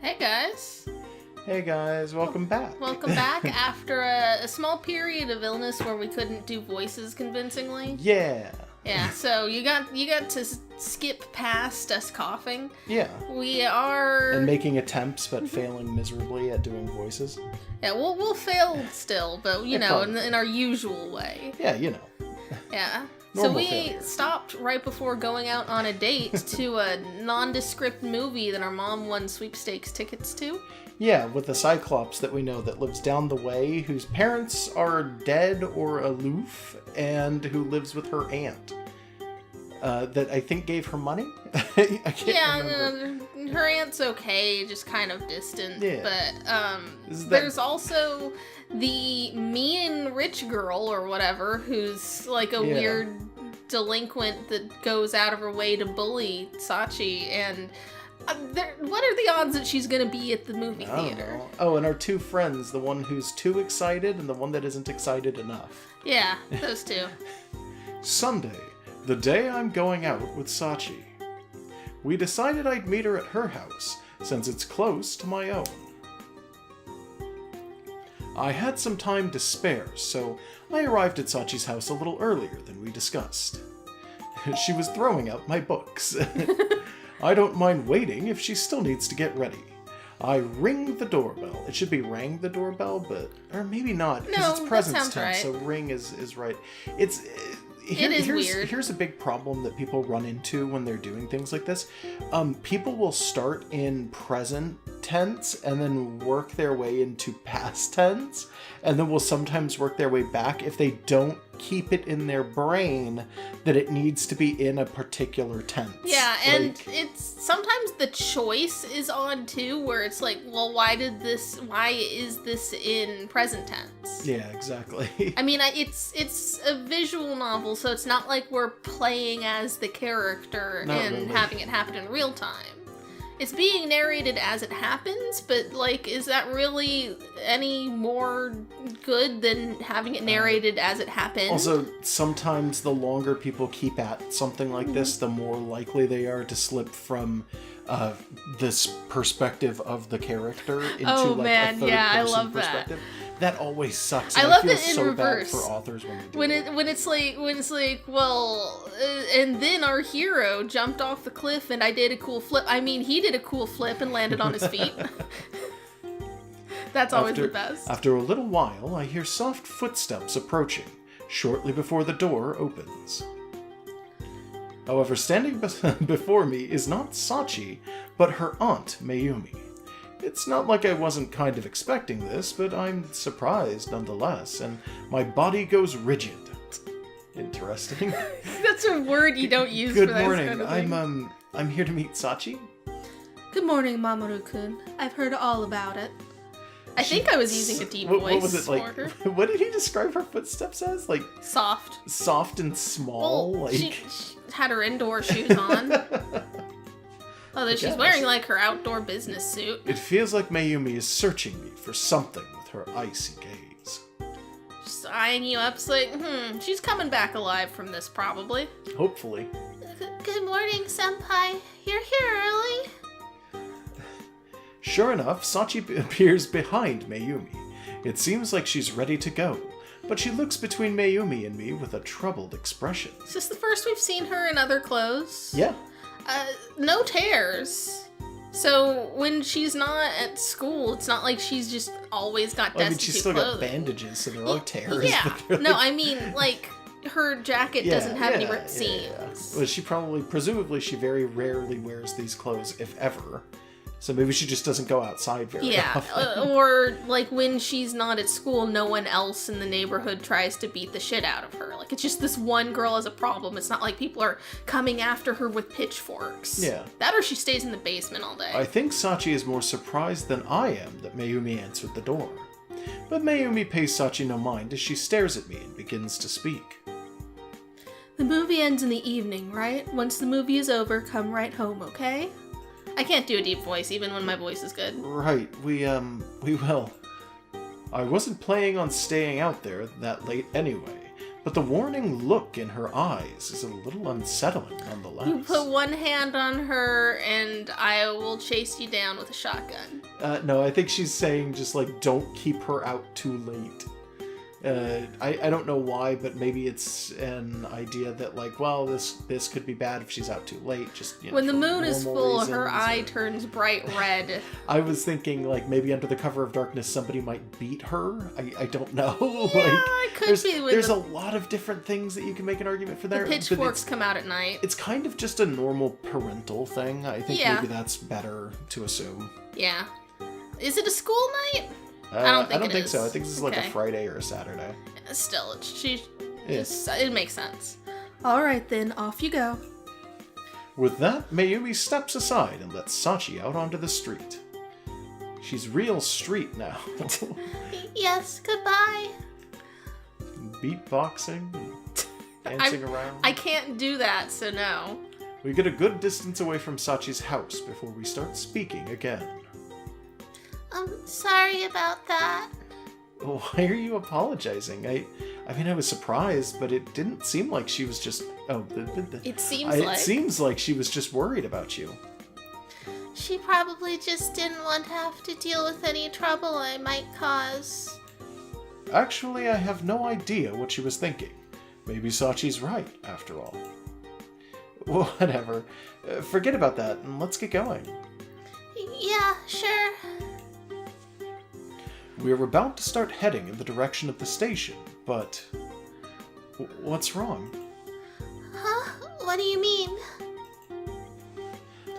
Hey guys. Hey guys, welcome back. Welcome back after a small period of illness where we couldn't do voices convincingly. Yeah. Yeah, so you got to skip past us coughing. Yeah. We are... And making attempts but failing miserably at doing voices. Yeah, we'll fail still, but you know, in our usual way. Yeah, you know. Yeah. Normal so we failure. stopped right before going out on a date to a nondescript movie that our mom won sweepstakes tickets to. Yeah, with a Cyclops that we know that lives down the way, whose parents are dead or aloof, and who lives with her aunt. That I think gave her money? I can't remember. Her aunt's okay, just kind of distant. Yeah. But there's also the mean rich girl or whatever who's like a weird delinquent that goes out of her way to bully Sachi, and what are the odds that she's gonna be at the movie theater? Oh, and our two friends, the one who's too excited and the one that isn't excited enough. Yeah, those two. Sunday, the day I'm going out with Sachi. We decided I'd meet her at her house, since it's close to my own. I had some time to spare, so I arrived at Sachi's house a little earlier than we discussed. She was throwing out my books. I don't mind waiting if she still needs to get ready. I ring the doorbell. It should be rang the doorbell, but... Or maybe not, because it's present tense, right. so ring is right. Weird. Here's a big problem that people run into when they're doing things like this. People will start in present tense and then work their way into past tense, and then will sometimes work their way back if they don't keep it in their brain that it needs to be in a particular tense. Yeah, and it's sometimes the choice is odd too, where it's like, well, why is this in present tense? Yeah, exactly. I mean, it's a visual novel, so it's not like we're playing as the character and having it happen in real time. It's being narrated as it happens, but, like, is that really any more good than having it narrated as it happened? Also, sometimes the longer people keep at something like this, the more likely they are to slip from this perspective of the man, into a third-person perspective. That always sucks. I love feel it in so reverse. bad for authors when they do when it's like, well, and then our hero jumped off the cliff and I did a cool flip. I mean, he did a cool flip and landed on his feet. That's always the best. After a little while, I hear soft footsteps approaching, shortly before the door opens. However, standing before me is not Sachi, but her aunt, Mayumi. It's not like I wasn't kind of expecting this, but I'm surprised nonetheless, and my body goes rigid. Interesting. That's a word you don't use Good for that morning. kind of thing. I'm here to meet Sachi. Good morning, Mamoru-kun. I've heard all about it. I think I was using a deep voice. What was it like? For her. What did he describe her footsteps as? Like soft and small. Well, like she had her indoor shoes on. Although she's wearing, like, her outdoor business suit. It feels like Mayumi is searching me for something with her icy gaze. Just eyeing you up, it's like, she's coming back alive from this, probably. Hopefully. Good morning, senpai. You're here early. Sure enough, Sachi appears behind Mayumi. It seems like she's ready to go, but she looks between Mayumi and me with a troubled expression. Is this the first we've seen her in other clothes? Yeah. No tears. So when she's not at school, it's not like she's just always got destitute I mean, she's still clothing. got bandages, so there are tears. Yeah. No, I mean, like, her jacket doesn't have any ripped seams. Well, presumably she very rarely wears these clothes, if ever. So maybe she just doesn't go outside very often. Or, like, when she's not at school, no one else in the neighborhood tries to beat the shit out of her. Like, it's just this one girl has a problem. It's not like people are coming after her with pitchforks. Yeah. That or she stays in the basement all day. I think Sachi is more surprised than I am that Mayumi answered the door. But Mayumi pays Sachi no mind as she stares at me and begins to speak. The movie ends in the evening, right? Once the movie is over, come right home, okay? I can't do a deep voice, even when my voice is good. Right, we will. I wasn't planning on staying out there that late anyway, but the warning look in her eyes is a little unsettling nonetheless. You put one hand on her, and I will chase you down with a shotgun. No, I think she's saying just, like, don't keep her out too late. I don't know why, but maybe it's an idea that, like, well, this could be bad if she's out too late. Just, you know, when the moon is full, reasons, her eye turns bright red. I was thinking, like, maybe under the cover of darkness, somebody might beat her. I don't know. Yeah, like, it could be. There's a lot of different things that you can make an argument for there. The pitchforks come out at night. It's kind of just a normal parental thing. I think maybe that's better to assume. Yeah. Is it a school night? I don't think so. I think this is like a Friday or a Saturday. Still, it makes sense. All right, then, off you go. With that, Mayumi steps aside and lets Sachi out onto the street. She's real street now. Yes, goodbye. Beatboxing, dancing around. I can't do that, so no. We get a good distance away from Sachi's house before we start speaking again. I'm sorry about that. Why are you apologizing? I mean, I was surprised, but it didn't seem like she was just... It seems like she was just worried about you. She probably just didn't want to have to deal with any trouble I might cause. Actually, I have no idea what she was thinking. Maybe Sachi's right, after all. Whatever. Forget about that, and let's get going. Yeah, sure. We are about to start heading in the direction of the station, but... what's wrong? Huh? What do you mean?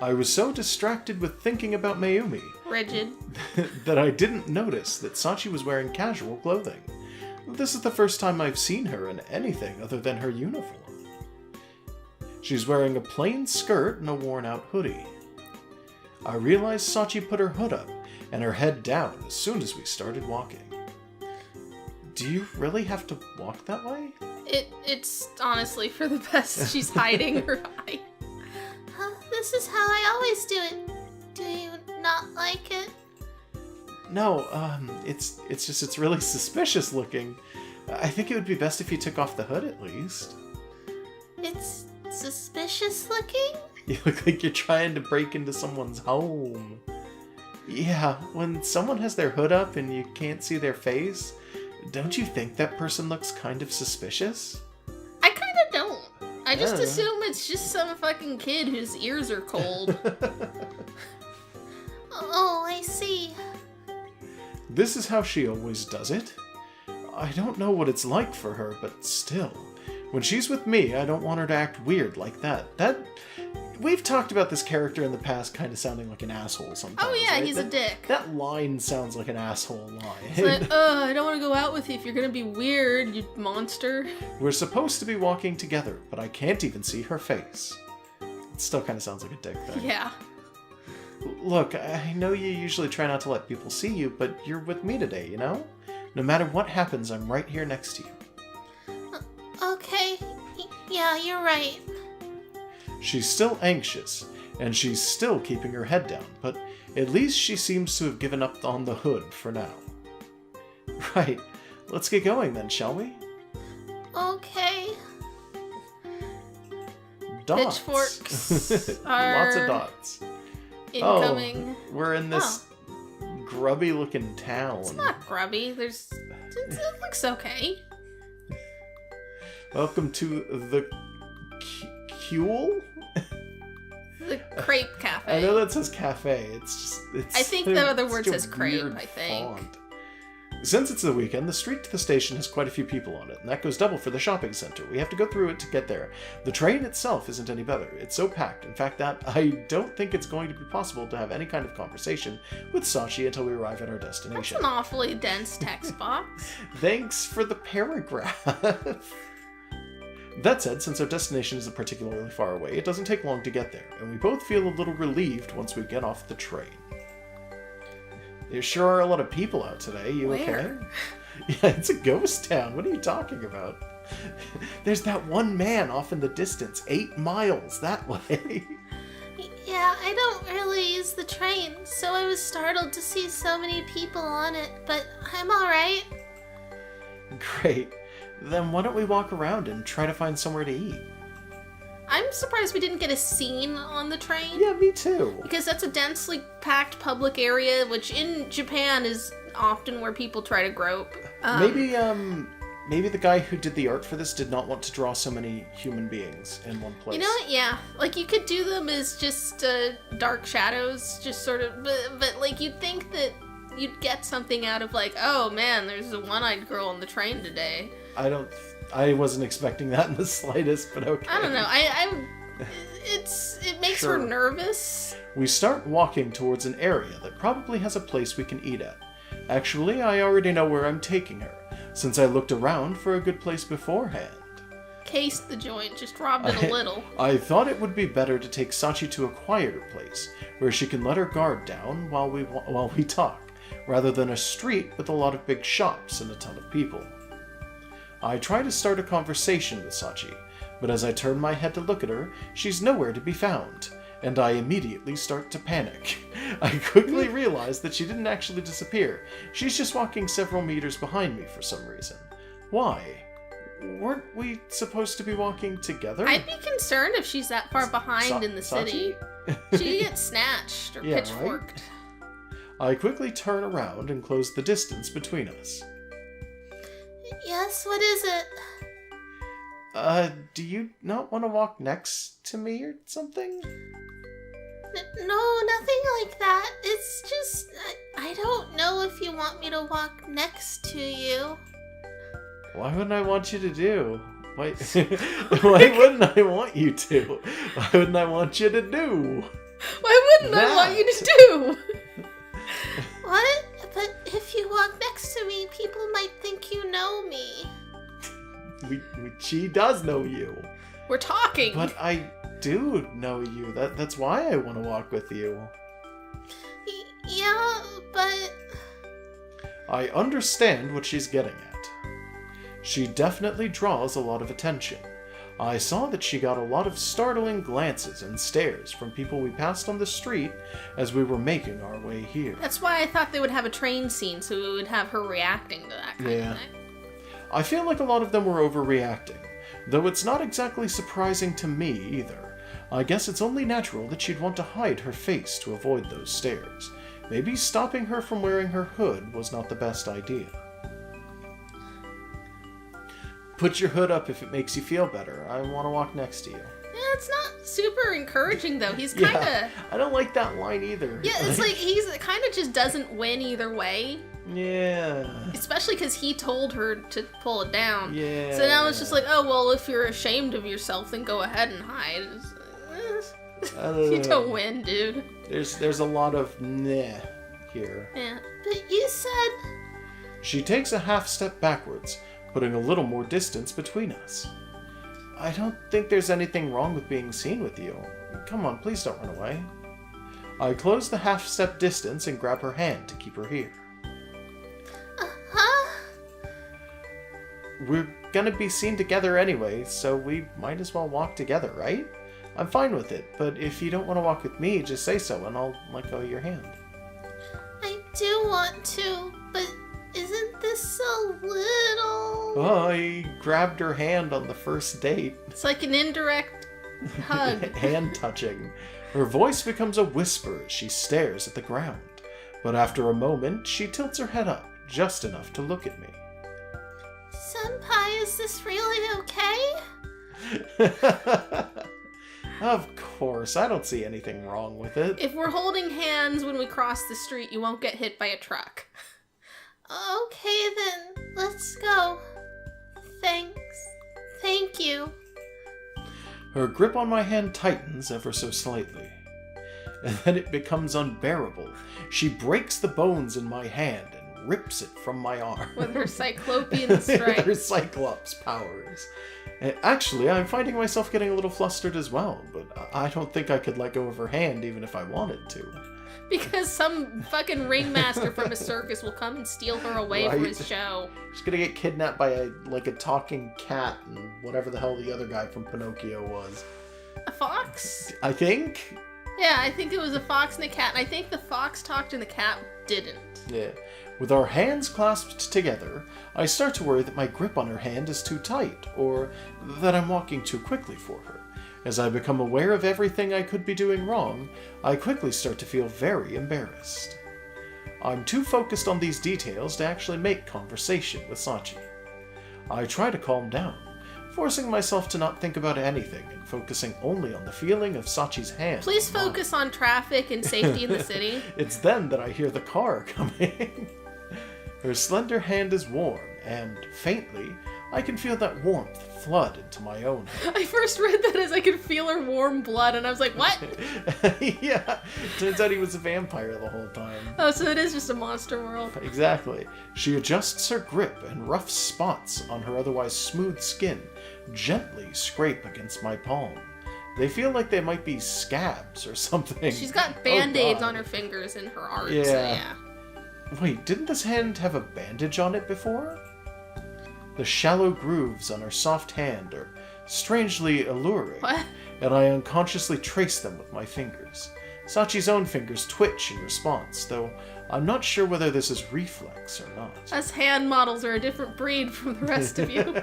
I was so distracted with thinking about Mayumi... Rigid. ...that I didn't notice that Sachi was wearing casual clothing. This is the first time I've seen her in anything other than her uniform. She's wearing a plain skirt and a worn-out hoodie. I realized Sachi put her hood up and her head down as soon as we started walking. Do you really have to walk that way? It's honestly for the best. She's hiding her eye. This is how I always do it. Do you not like it? No, it's really suspicious looking. I think it would be best if you took off the hood at least. It's suspicious looking? You look like you're trying to break into someone's home. Yeah, when someone has their hood up and you can't see their face, don't you think that person looks kind of suspicious? I kind of don't. I just assume it's just some fucking kid whose ears are cold. Oh, I see. This is how she always does it. I don't know what it's like for her, but still. When she's with me, I don't want her to act weird like that. We've talked about this character in the past kind of sounding like an asshole sometimes. Oh yeah, right? He's a dick. That line sounds like an asshole line. It's like, I don't want to go out with you if you're going to be weird, you monster. We're supposed to be walking together, but I can't even see her face. It still kind of sounds like a dick thing. Yeah. Look, I know you usually try not to let people see you, but you're with me today, you know? No matter what happens, I'm right here next to you. Okay. Yeah, you're right. She's still anxious, and she's still keeping her head down, but at least she seems to have given up on the hood for now. Right, let's get going then, shall we? Okay. Dots. Pitchforks are Lots of dots. Incoming. Oh, we're in this grubby-looking town. It's not grubby. It looks okay. Welcome to the Kuel? The crepe cafe. I know that says cafe. I think the other word says crepe, I think. Font. Since it's the weekend, the street to the station has quite a few people on it, and that goes double for the shopping center. We have to go through it to get there. The train itself isn't any better. It's so packed, in fact, that I don't think it's going to be possible to have any kind of conversation with Sachi until we arrive at our destination. That's an awfully dense text box. Thanks for the paragraph. That said, since our destination isn't particularly far away, it doesn't take long to get there, and we both feel a little relieved once we get off the train. There sure are a lot of people out today. You okay? Yeah, it's a ghost town. What are you talking about? There's that one man off in the distance, 8 miles that way. Yeah, I don't really use the train, so I was startled to see so many people on it, but I'm alright. Great. Then why don't we walk around and try to find somewhere to eat? I'm surprised we didn't get a scene on the train. Yeah, me too. Because that's a densely packed public area, which in Japan is often where people try to grope. Maybe the guy who did the art for this did not want to draw so many human beings in one place. You know what? Yeah. Like, you could do them as just dark shadows, just sort of... But like, you'd think that you'd get something out of, like, oh, man, there's a one-eyed girl on the train today. I wasn't expecting that in the slightest, but okay. I don't know. It makes her nervous. We start walking towards an area that probably has a place we can eat at. Actually, I already know where I'm taking her, since I looked around for a good place beforehand. Cased the joint, just robbed it a little. I thought it would be better to take Sachi to a quieter place, where she can let her guard down while we talk, rather than a street with a lot of big shops and a ton of people. I try to start a conversation with Sachi, but as I turn my head to look at her, she's nowhere to be found, and I immediately start to panic. I quickly realize that she didn't actually disappear. She's just walking several meters behind me for some reason. Why? Weren't we supposed to be walking together? I'd be concerned if she's that far behind in the city. She gets snatched or pitchforked. Right? I quickly turn around and close the distance between us. Yes, what is it? Do you not want to walk next to me or something? No, nothing like that. It's just, I don't know if you want me to walk next to you. Why wouldn't I want you to do? Why wouldn't I want you to? Why wouldn't I want you to do? Why wouldn't I want you to do? What? But if you walk next to me, people might think you know me. She does know you. We're talking. But I do know you. That's why I want to walk with you. Yeah, but... I understand what she's getting at. She definitely draws a lot of attention. I saw that she got a lot of startling glances and stares from people we passed on the street as we were making our way here. That's why I thought they would have a train scene, so we would have her reacting to that kind of thing. I feel like a lot of them were overreacting, though it's not exactly surprising to me either. I guess it's only natural that she'd want to hide her face to avoid those stares. Maybe stopping her from wearing her hood was not the best idea. Put your hood up if it makes you feel better. I want to walk next to you. Yeah, it's not super encouraging, though. He's kind of... Yeah, I don't like that line either. Yeah, it's like he's kind of just doesn't win either way. Yeah. Especially because he told her to pull it down. Yeah. So now it's just like, oh, well, if you're ashamed of yourself, then go ahead and hide. You don't win, dude. There's a lot of nah here. Yeah, but you said... She takes a half step backwards, putting a little more distance between us. I don't think there's anything wrong with being seen with you. Come on, please don't run away. I close the half step distance and grab her hand to keep her here. We're gonna be seen together anyway, so we might as well walk together, right? I'm fine with it, but if you don't want to walk with me, just say so and I'll let go of your hand. I do want to, but isn't this a little... Oh, I grabbed her hand on the first date. It's like an indirect hug. Hand touching. Her voice becomes a whisper as she stares at the ground. But after a moment, she tilts her head up, just enough to look at me. Senpai, is this really okay? Of course, I don't see anything wrong with it. If we're holding hands when we cross the street, you won't get hit by a truck. Okay then, let's go. Thanks. Thank you. Her grip on my hand tightens ever so slightly. And then it becomes unbearable. She breaks the bones in my hand and rips it from my arm. With her cyclopean strength. Her cyclops powers. And actually, I'm finding myself getting a little flustered as well, but I don't think I could let go of her hand even if I wanted to. Because some fucking ringmaster from a circus will come and steal her away for his show. She's gonna get kidnapped by a talking cat and whatever the hell the other guy from Pinocchio was. A fox? I think? Yeah, I think it was a fox and a cat, and I think the fox talked and the cat didn't. Yeah. With our hands clasped together, I start to worry that my grip on her hand is too tight, or that I'm walking too quickly for her. As I become aware of everything I could be doing wrong, I quickly start to feel very embarrassed. I'm too focused on these details to actually make conversation with Sachi. I try to calm down, forcing myself to not think about anything and focusing only on the feeling of Sachi's hand. Please focus on traffic and safety in the city. It's then that I hear the car coming. Her slender hand is warm, and faintly, I can feel that warmth flood into my own hand. I first read that as I could feel her warm blood, and I was like, what? Yeah, turns out he was a vampire the whole time. Oh, so it is just a monster world. Exactly. She adjusts her grip, and rough spots on her otherwise smooth skin gently scrape against my palm. They feel like they might be scabs or something. She's got band-aids on her fingers in her art, yeah. So yeah. Wait, didn't this hand have a bandage on it before? The shallow grooves on her soft hand are strangely alluring, What? and I unconsciously trace them with my fingers. Sachi's own fingers twitch in response, though I'm not sure whether this is reflex or not. Us hand models are a different breed from the rest of you.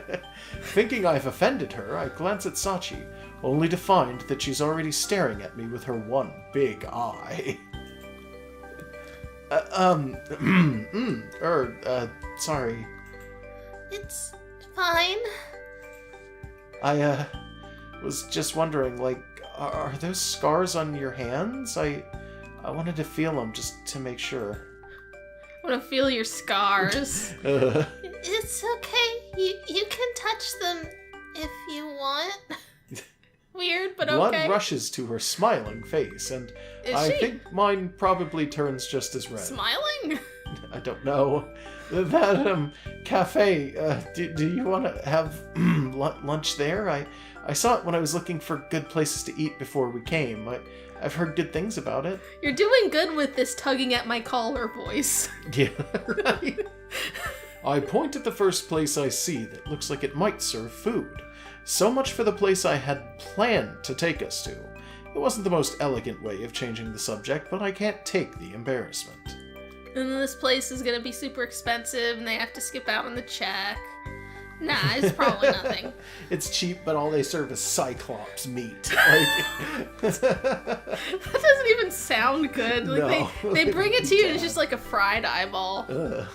Thinking I've offended her, I glance at Sachi, only to find that she's already staring at me with her one big eye. Sorry. It's fine. I was just wondering, like, are those scars on your hands? I wanted to feel them just to make sure. I want to feel your scars. It's okay. You can touch them if you want. Weird, but okay. Blood rushes to her smiling face, and I think mine probably turns just as red. Smiling? I don't know. That cafe, do you want to have lunch there? I saw it when I was looking for good places to eat before we came. I've heard good things about it. You're doing good with this tugging at my collar voice. Yeah, right. I point at the first place I see that looks like it might serve food. So much for the place I had planned to take us to. It wasn't the most elegant way of changing the subject, but I can't take the embarrassment. And then this place is gonna be super expensive, and they have to skip out on the check. Nah, it's probably nothing. It's cheap, but all they serve is Cyclops meat. That doesn't even sound good. Like No, they bring it to you, and it's don't. just like a fried eyeball. Ugh.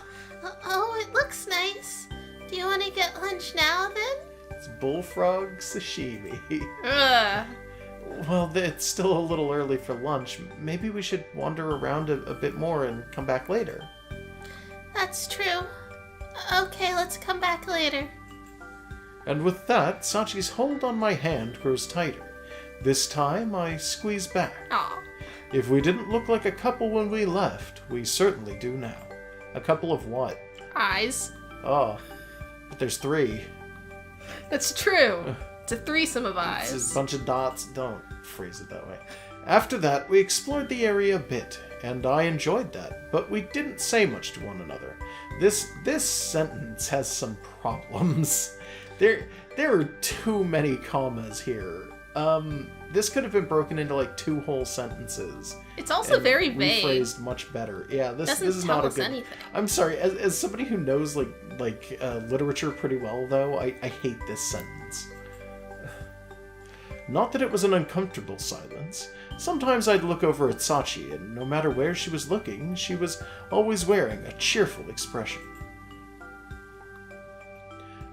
Oh, it looks nice. Do you want to get lunch now, then? It's bullfrog sashimi. Ugh. Well, it's still a little early for lunch. Maybe we should wander around a bit more and come back later. That's true. Okay, let's come back later. And with that, Sachi's hold on my hand grows tighter. This time, I squeeze back. Aw. If we didn't look like a couple when we left, we certainly do now. A couple of what? Eyes. Oh, but there's 3. That's true. It's a threesome of eyes. It's a bunch of dots. Don't phrase it that way. After that, we explored the area a bit, and I enjoyed that, but we didn't say much to one another. This sentence has some problems. There are too many commas here. This could have been broken into like 2 whole sentences. It's also very vague. Rephrased much better. Yeah, this is not a good. Anything. I'm sorry. As somebody who knows like literature pretty well, though, I hate this sentence. Not that it was an uncomfortable silence. Sometimes I'd look over at Sachi, and no matter where she was looking, she was always wearing a cheerful expression.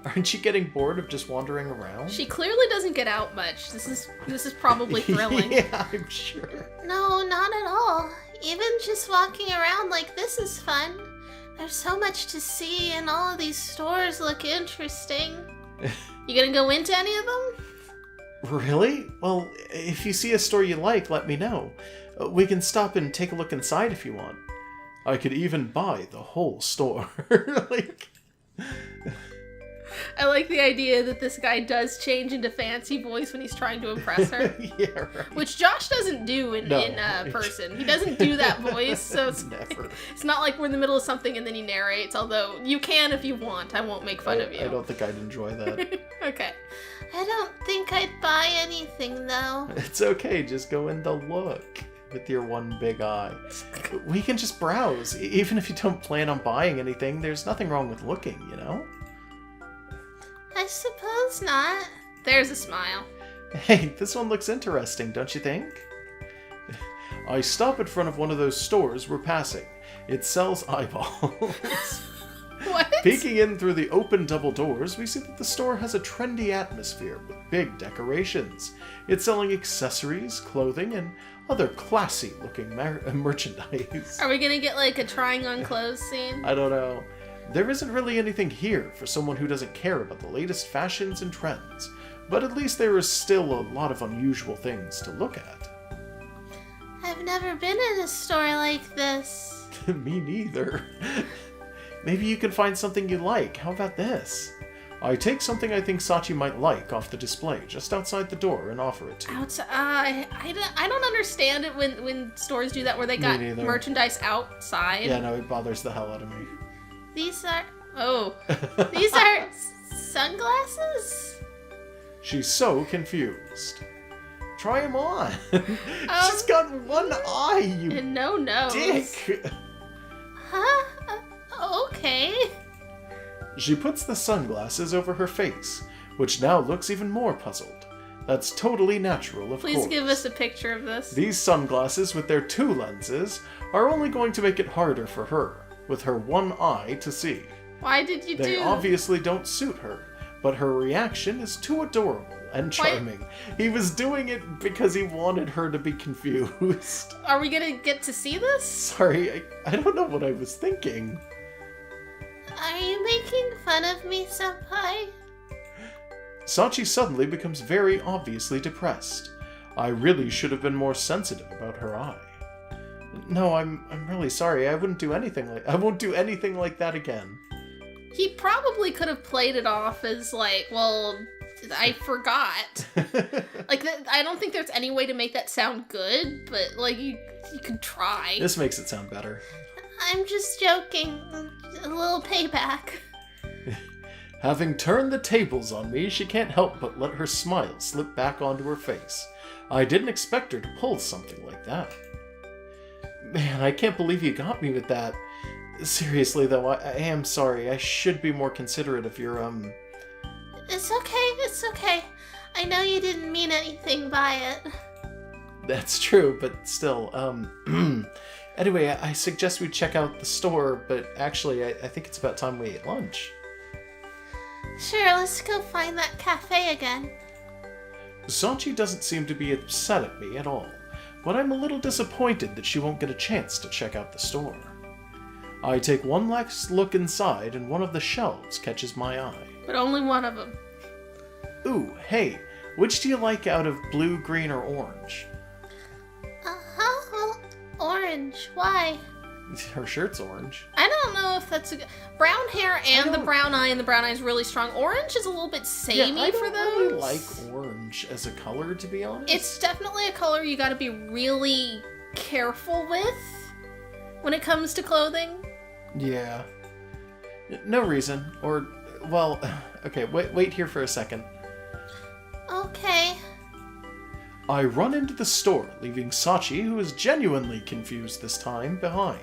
Aren't you getting bored of just wandering around? She clearly doesn't get out much. This is probably thrilling. Yeah, I'm sure. No, not at all. Even just walking around like this is fun. There's so much to see, and all of these stores look interesting. You gonna go into any of them? Really? Well, if you see a store you like, let me know. We can stop and take a look inside if you want. I could even buy the whole store. I like the idea that this guy does change into fancy voice when he's trying to impress her. Yeah, right. Which Josh doesn't do in person. He doesn't do that voice, so Never. It's not like we're in the middle of something and then he narrates, although you can if you want. I won't make fun of you. I don't think I'd enjoy that. Okay. I don't think I'd buy anything, though. It's okay, just go in to look. with your one big eye. We can just browse. Even if you don't plan on buying anything, there's nothing wrong with looking, you know? I suppose not. There's a smile. Hey, this one looks interesting, don't you think? I stop in front of one of those stores we're passing. It sells eyeballs. What? Peeking in through the open double doors, we see that the store has a trendy atmosphere with big decorations. It's selling accessories, clothing, and other classy-looking merchandise. Are we gonna get like a trying on clothes scene? I don't know. There isn't really anything here for someone who doesn't care about the latest fashions and trends, but at least there is still a lot of unusual things to look at. I've never been in a store like this. Me neither. Maybe you can find something you like. How about this? I take something I think Sachi might like off the display just outside the door and offer it to you. I don't understand it when stores do that where they got merchandise outside. Yeah, no, it bothers the hell out of me. These are... Oh. These are sunglasses? She's so confused. Try them on. She's got one eye, you and no nose. dick. Huh? Okay. She puts the sunglasses over her face, which now looks even more puzzled. That's totally natural, of course. Please give us a picture of this. These sunglasses with their 2 lenses are only going to make it harder for her, with her one eye to see. Why did you They obviously don't suit her, but her reaction is too adorable and charming. He was doing it because he wanted her to be confused. Are we gonna get to see this? Sorry, I don't know what I was thinking. Are you making fun of me, senpai? Sachi suddenly becomes very obviously depressed. I really should have been more sensitive about her eye. No, I'm really sorry. I won't do anything like that again. He probably could have played it off as like, well, I forgot. I don't think there's any way to make that sound good, but like you could try. This makes it sound better. I'm just joking. A little payback. Having turned the tables on me, she can't help but let her smile slip back onto her face. I didn't expect her to pull something like that. Man, I can't believe you got me with that. Seriously, though, I am sorry. I should be more considerate of your, It's okay. I know you didn't mean anything by it. That's true, but still, Anyway, I suggest we check out the store, but actually, I think it's about time we ate lunch. Sure, let's go find that cafe again. Sachi doesn't seem to be upset at me at all, but I'm a little disappointed that she won't get a chance to check out the store. I take one last look inside, and one of the shelves catches my eye. But only one of them. Ooh, hey, which do you like out of blue, green, or orange? Well, orange. Why? Her shirt's orange. I don't know if that's a good... Brown hair and the brown eye, and the brown eye is really strong. Orange is a little bit samey for those. I don't really like orange as a color, to be honest. It's definitely a color you gotta be really careful with when it comes to clothing. Yeah. No reason. Or, well, okay, wait here for a second. Okay. I run into the store, leaving Sachi, who is genuinely confused this time, behind.